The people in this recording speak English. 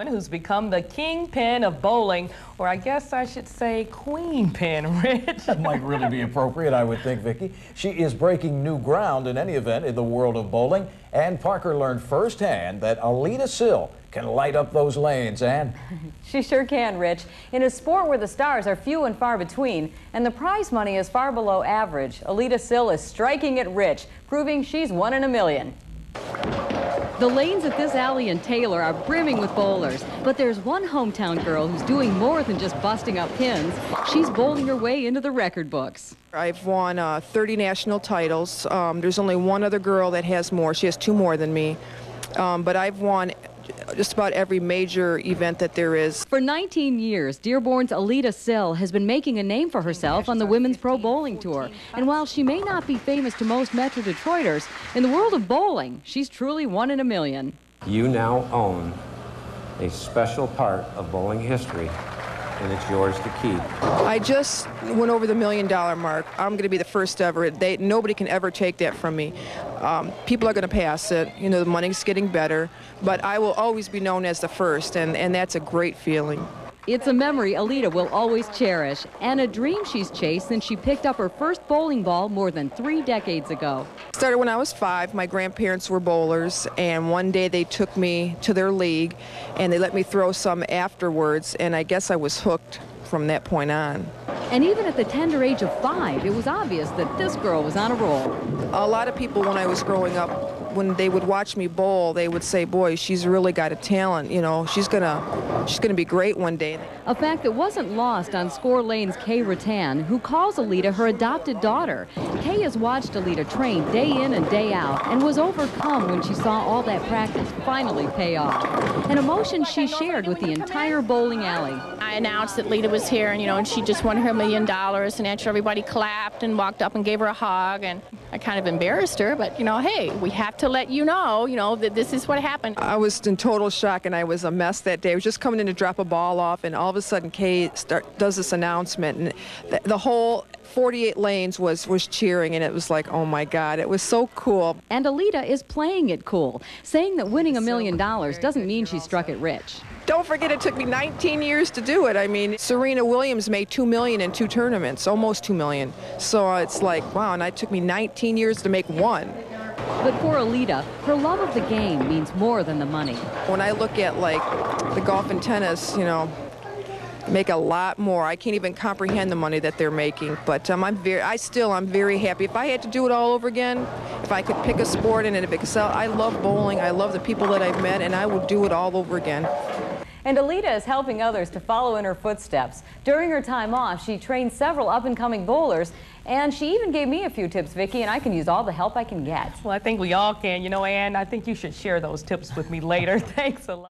Who's become the kingpin of bowling, or I guess I should say queen pin, Rich. That might really be appropriate, I would think, Vicki. She is breaking new ground in any event in the world of bowling, and Parker learned firsthand that Aleta Sill can light up those lanes, and she sure can, Rich. In a sport where the stars are few and far between, and the prize money is far below average, Aleta Sill is striking it rich, proving she's one in a million. The lanes at this alley in Taylor are brimming with bowlers, but there's one hometown girl who's doing more than just busting up pins. She's bowling her way into the record books. I've won 30 national titles. There's only one other girl that has more. She has 2 more than me. But I've won just about every major event that there is. For 19 years, Dearborn's Aleta Sill has been making a name for herself on the Women's Pro Bowling Tour. And while she may not be famous to most Metro Detroiters, in the world of bowling, she's truly one in a million. You now own a special part of bowling history, and it's yours to keep. I just went over the $1 million mark. I'm going to be the first ever. Nobody can ever take that from me. People are going to pass it. You know, the money's getting better, but I will always be known as the first, and that's a great feeling. It's a memory Aleta will always cherish, and a dream she's chased since she picked up her first bowling ball more than 3 decades ago. Started when I was 5. My grandparents were bowlers, and one day they took me to their league, and they let me throw some afterwards, and I guess I was hooked from that point on. And even at the tender age of 5, it was obvious that this girl was on a roll. A lot of people, when I was growing up, when they would watch me bowl, they would say, boy, she's really got a talent, you know, she's gonna be great one day. A fact that wasn't lost on Score Lane's Kay Rattan, who calls Aleta her adopted daughter. Kay has watched Aleta train day in and day out and was overcome when she saw all that practice finally pay off. An emotion she shared with the entire bowling alley. I announced that Aleta was here, and and she just won her $1 million, and after everybody clapped and walked up and gave her a hug, and I kind of embarrassed her, but hey, we have to let you know, that this is what happened. I was in total shock, and I was a mess that day. I was just coming in to drop a ball off, and all of a sudden Kay does this announcement, and the whole 48 lanes was cheering, and it was like, oh my God, it was so cool. And Aleta is playing it cool, saying that winning $1 million doesn't mean she struck it rich. Don't forget, it took me 19 years to do it. I mean, Serena Williams made $2 million in 2 tournaments, almost $2 million. So it's like, wow, and it took me 19 years to make 1. But for Aleta, her love of the game means more than the money. When I look at like the golf and tennis, make a lot more. I can't even comprehend the money that they're making, but I'm very happy. If I had to do it all over again, if I could pick a sport and if excel, I love bowling, I love the people that I've met, and I would do it all over again. And Aleta is helping others to follow in her footsteps. During her time off, she trained several up-and-coming bowlers, and she even gave me a few tips, Vicki, and I can use all the help I can get. Well, I think we all can, and I think you should share those tips with me later. Thanks a lot.